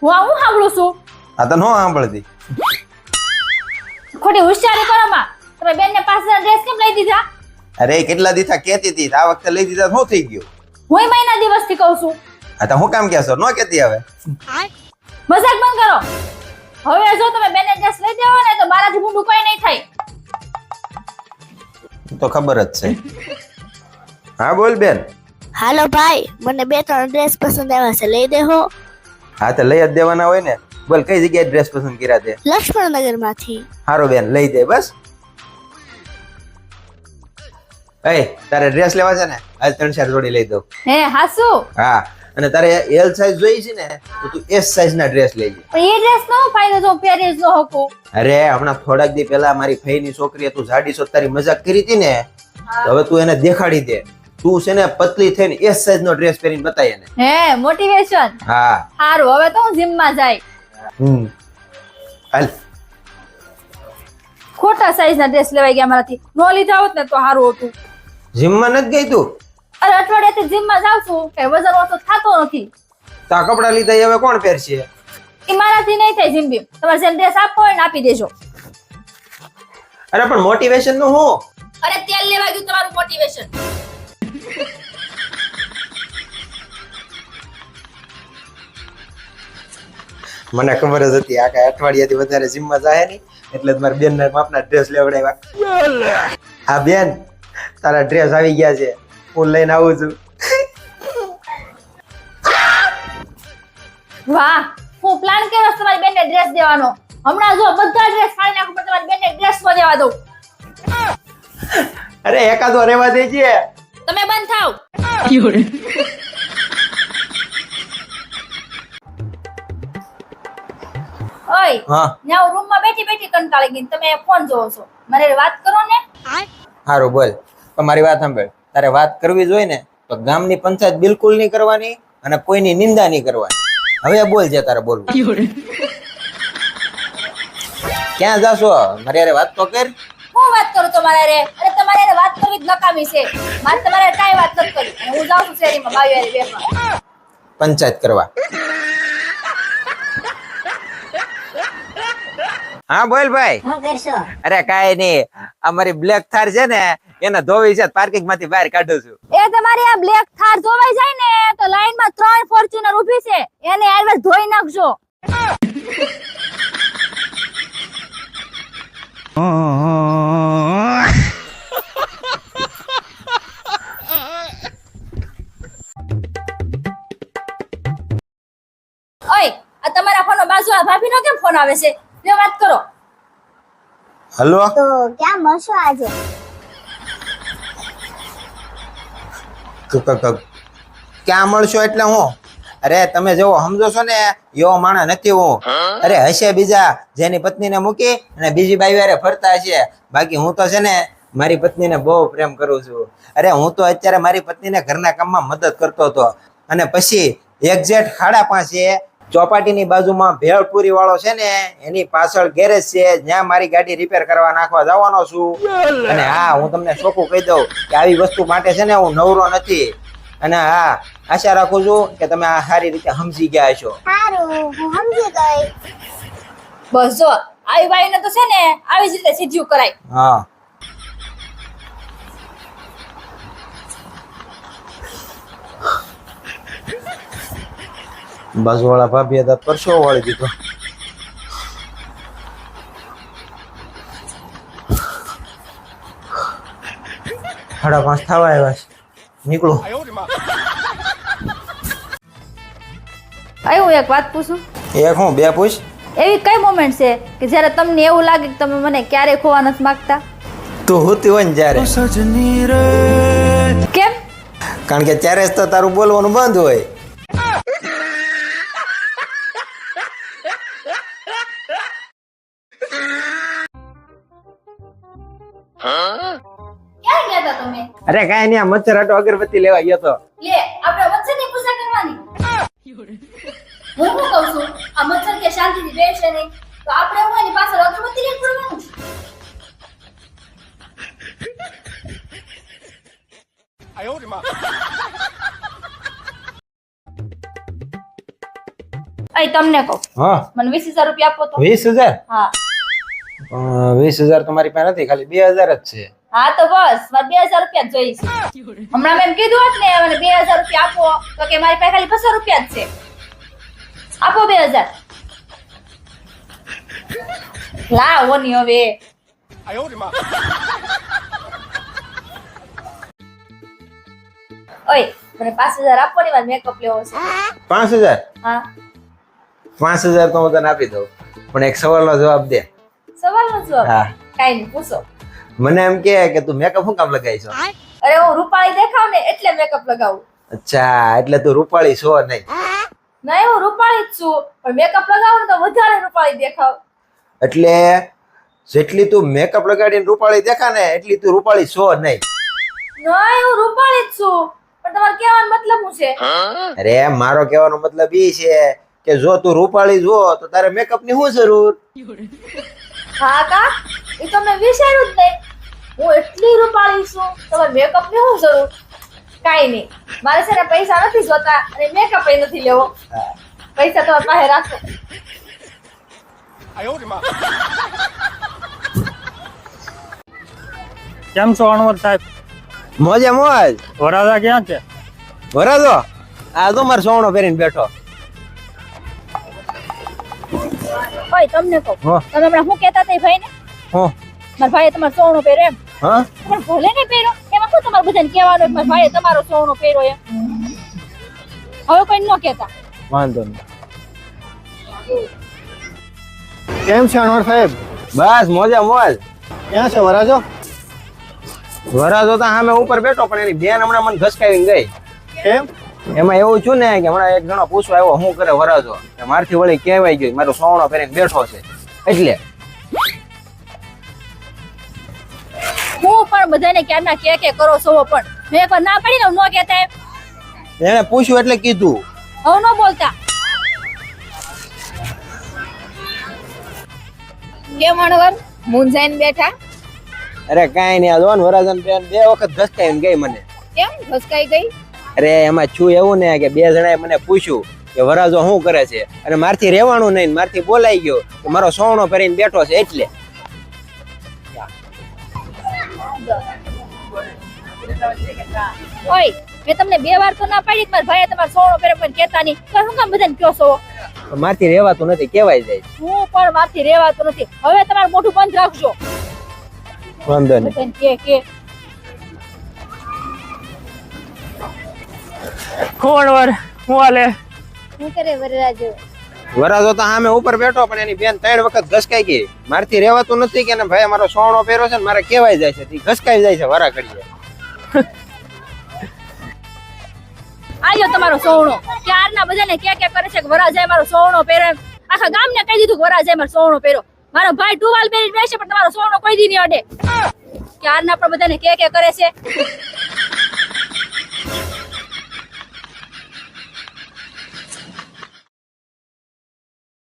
હું સાંભળું છું. આ તો નો સાંભળતી. ખોટી હોશિયારી કરો માં. તમે બેનને પાસે ડ્રેસ કેમ લઈ દીધા? અરે કેટલા દીથા કેતી હતી આ વખતે લઈ દીધા શું થઈ ગયું? હું મહિના દિવસથી કહું છું. આ તો હું કામ કહેશો નો કેતી હવે? મજાક બંધ કરો. હવે જો તમે બેનને ડ્રેસ લઈ દેવો ને તો મારાથી મોઢું કોઈ નહીં થાય. તો ખબર જ છે. હા બોલ બેન. હાલો ભાઈ, મને 2-3 ડ્રેસ પસંદ આવ્યા છે, લઈ દેહો. હા તો લઈ જ દેવાના હોય ને. બોલ કઈ જગ્યાએ ડ્રેસ પસંદ કર્યા તે? લક્ષ્મણનગર માંથી. હારો બેન લઈ દે બસ. તારે ડ્રેસ લેવા છે ને આજ 3-4 જોડી લઈ દઉં. હે હાસુ? હા અને તારે એલ સાઈઝ જોઈ છે ને તો તું એસ સાઈઝ ના ડ્રેસ લેજે. પણ એ ડ્રેસ નો ફાયદો જો પહેરી જ ન હકો. અરે હમણાં થોડાક દી પહેલા મારી ફઈની છોકરીએ તું જાડી છો તારી મજાક કરી હતી ને તો હવે તું એને દેખાડી દે. તું છે ને પતલી થઈને એસ સાઈઝ નો ડ્રેસ પહેરીને બતાય એને. હે મોટિવેશન. હા સારું હવે તો હું જીમ માં જાય. હાલ. ખોટા સાઈઝ ના ડ્રેસ લેવાઈ ગયા મારાથી. નો લીધા હોત ને તો સારું હતું. જીમમાં નથી ગઈ તું? અરે અઠવાડિયાથી જીમ માં જાઉં છું કે વજન ઓછો થતો નથી. તા કપડા લીધા એ હવે કોણ પહેરશે? એ મારાથી નહીં થાય જીમ બીમ. તમારે જેમ ડ્રેસ આપવો હોય ને આપી દેજો. અરે પણ મોટિવેશન નું હું? અરે તેલ લેવા ગયું તમારું મોટિવેશન. મને ખબર જ હતી આ કઈ અઠવાડિયાથી વધારે જીમમાં જાય નહીં એટલે જ મારી બેન ના માપના ડ્રેસ લેવડાવ્યા. હા બેન તારા ડ્રેસ આવી ગયા છે, હું લઈને આવું છું. વાહ, હું પ્લાન કર્યો છે તમારી બેનને ડ્રેસ દેવાનો. હમણાં જો બધા ડ્રેસ ફાડી નાખું પણ તમારી બેનને ડ્રેસ માં દેવા દઉં. અરે એકાદો રહેવા દેજે. તમે બંધ થાવ. ઓય હા હું રૂમ માં બેઠી બેઠી કંટાળી ગઈ. તમે ફોન જોવો છો. મારે વાત કરો ને. સારું બોલ. તમારી વાત સાંભળ. તારે વાત કરવી જોઈએ ને તો ગામની પંચાયત બિલકુલ નહીં કરવાની અને કોઈની નિંદા નહીં કરવાની. હવે બોલ જે તારે બોલવું. ક્યાં જાશો? મારી હારે વાત તો કર. હું વાત કરું તમારે રે? અરે તમારે હારે વાત કરવી જ નકામી છે. મારે તમારે હારે કાંઈ વાત નથી કરી. અને હું જાઉં છું શેરીમાં બાવી હારે બેસવા. પંચાયત કરવા. હા બોલ ભાઈ. શું કરશો? અરે કાઈ નહીં, અમારી બ્લેક થાર છે ને એને ધોવી છે, પાર્કિંગ માંથી બહાર કાઢું છું. એ તમારી આ બ્લેક થાર જોવાઈ જાય ને તો લાઈન માં 3 ફોર્ચ્યુનર ઊભી છે, એને આરવાર ધોઈ નાખજો. ઓય આ તમારા ફોન માં બાજુ આ ભાભીનો કેમ ફોન આવે છે? લે વાત કરો. હલો તો ક્યાં મળશો આજે? ક્યાં મળશો એટલે હું? અરે તમે જેવો સમજો છો ને એવો માણસ નથી હું. અરે હશે બીજા જેની પત્નીને મૂકી અને બીજી બાઈ વારે ફરતા હશે. બાકી હું તો છે ને મારી પત્નીને બહુ પ્રેમ કરું છું. અરે હું તો અત્યારે મારી પત્નીને ઘરના કામમાં મદદ કરતો હતો અને પછી એક્ઝેક્ટ 5:30 ચોપાટીની બાજુમાં ભેળપુરી વાળો છે ને એની પાછળ ગેરેજ છે, જ્યાં મારી ગાડી રિપેર કરવા નાખવા જવાનો છું. અને હા હું તમને ચોખ્ખું કહી દઉં કે આવી વસ્તુ માટે છે ને હું નવરો નથી. અને હા આશા રાખું છું કે તમે આ સારી રીતે સમજી ગયા છો. સારું, હું સમજી ગઈ. બસ જો આવી બાઈને તો છે ને આવી જ રીતે સીધું કરાય. હા બાજુવાળા ભાભીએ તો પરસો વાળી દીધો. સાડા 5 થવા આવ્યા છે, નીકળું. હું એક વાત પૂછું? એક હું બે પૂછ. એવી કઈ મોમેન્ટ છે કે જ્યારે તમને એવું લાગે કે તમે મને ક્યારેય ખોવા નથી માંગતા? તું હોતી હોય ને જ્યારે. કેમ? કારણ કે ત્યારે જ તો તારું બોલવાનું બંધ હોય. ક્યાં ગયા હતા તમે? અરે કાઈ નહીં, આ મચ્છર હાટો અગરબત્તી લેવા ગયો તો. લે આપણે મચ્છરની પૂજા કરવાની. હું શું કહું છું, આ મચ્છર કે શાંતિથી બેસે નહીં તો આપણે હું એની પાછળ અગરબત્તી લઈને ફરવાનું. અહીં તમને કહું, હા મને 20,000 રૂપિયા આપો તો. 20,000? હા 20,000 તમારી પાસે નથી, ખાલી 2,000 જ છે. હા તો બસ મારે 2,000 રૂપિયા જ જોઈએ છે. હમણાં મેં એમ કીધું હોત ને મને 2,000 રૂપિયા આપો તો કે મારી પાસે ખાલી 200 રૂપિયા જ છે. આપો 2,000. લાવો ની હવે. ઓય મને 5,000 આપો ને, મારે મેકઅપ લેવો છે. 5,000? હા 5,000 તો હું તને આપી દઉં, પણ એક સવાલનો જવાબ દે. સવાલનો જવાબ? હા. કાઈ નહીં, પૂછો. મને એમ કે તું મેકઅપ શું કામ લગાવી છો? અરે હું રૂપાળી દેખાવ ને એટલે મેકઅપ લગાવું. અચ્છા, એટલે તું રૂપાળી છો નહીં? નહીં, હું રૂપાળી જ છું, પણ મેકઅપ લગાવું ને તો વધારે રૂપાળી દેખાવ. એટલે જેટલી તું મેકઅપ લગાડીને રૂપાળી દેખા ને એટલી તું રૂપાળી છો નહીં. નહીં, હું રૂપાળી જ છું, પણ તમારે કહેવાનો મતલબ શું છે? અરે મારો કહેવાનો મતલબ ઈ છે કે જો તું રૂપાળી જો તો તારે મેકઅપ ની શું જરૂર? હા કા, એ તો મેં વિચાર્યું જ નહીં. હું એટલી રૂપાળી છું, તમારે મેકઅપ ની શું જરૂર? કાઈ નહીં, મારે છે ને પૈસા નથી જોતા અને મેકઅપ એ નથી લેવો. પૈસા તમારી પાસે રાખો. કેમ છો અણવર સાહેબ? મોજે મોજ. વરાજા ક્યાં છે? વરાજો આ તો મારો સોવણો પહેરીને બેઠો. ઓય તમને કહું, હા. તમે હમણાં શું કહેતા હતા એ ભાઈને? હું મારા ભાઈએ તમારો સોનું પહેર્યો એમ. હા પણ ભલે ને પહેર્યો, એમાં શું તમારે બધાને કહેવાનું કે મારા ભાઈએ તમારો સોનું પહેર્યો એમ? હવે કોઈ ન કહેતા. વાંધો નહીં. કેમ છે અણવર સાહેબ? બસ મોજે મોજ. ક્યાં છે વરાજો? વરાજો તો સામે ઉપર બેઠો, પણ એની બેન હમણાં મને ઘસકાવીને ગઈ. કેમ? એમાં એવું છું ને કે હમણાં એક જણો પૂછવા આવ્યો શું કરે વરાજો, કે મારથી વળી કહેવાય ગયું મારો સોવણો પહેરીને બેઠો છે એટલે. હું પણ બધાને ક્યારના કે કરો છો, પણ મેં એકવાર ના પડી ને ન કહેતા એમ. એને પૂછ્યું એટલે કીધું. હવે ન બોલતા. કેમ અણવર મૂંઝાઈને બેઠા? અરે કાંઈ નહીં, આ જોન વરાજન બેન 2 વખત ઘસકાવીને ગઈ મને. કેમ ઘસકાઈ ગઈ? અરે એમાં છું એવું ને કે 2 જણાએ મને પૂછ્યું કે વરાજો શું કરે છે, અને મારથી રહેવાનું નહીં, મારથી બોલાઈ ગયો કે મારો સોવણો પહેરીને બેઠો છે એટલે. ઓય મેં તમને 2 વાર તો ના પાડી કે મારા ભાઈએ તમારો સોનો પહેર્યો પણ કહેતા નહીં, તો શું કામ બધાને કહો છો? મારથી રહેવાતું નથી, કહેવાય જાય. હું પણ મારથી રહેવાતું નથી. હવે તમારું મોઢું બંધ રાખજો. વાંધો નહીં. બધાને કે કોણ વર હું હાલે? હું કરે વરરાજો? વરાજો તો સામે ઉપર બેઠો, પણ એની બેન 3 વખત ઘસકાઈ ગઈ. મારથી રહેવાતું નથી કે ને ભાઈ મારો સોવણો પહેર્યો છે ને મારે કહેવાય જાય છે, તી ઘસકાઈ જાય છે વરા ઘડીએ. આયો તમારો સોવણો. ક્યારના બધાને કે કરે છે કે વરાજાએ મારો સોવણો પહેર્યો એમ. આખા ગામને કહી દીધું કે વરાજાએ મારો સોવણો પહેર્યો. મારો ભાઈ ટુવાલ પહેરીને બેસે પણ તમારો સોવણો કોઈ દી નહીં અડે. ક્યારના પણ બધાને કે કરે છે.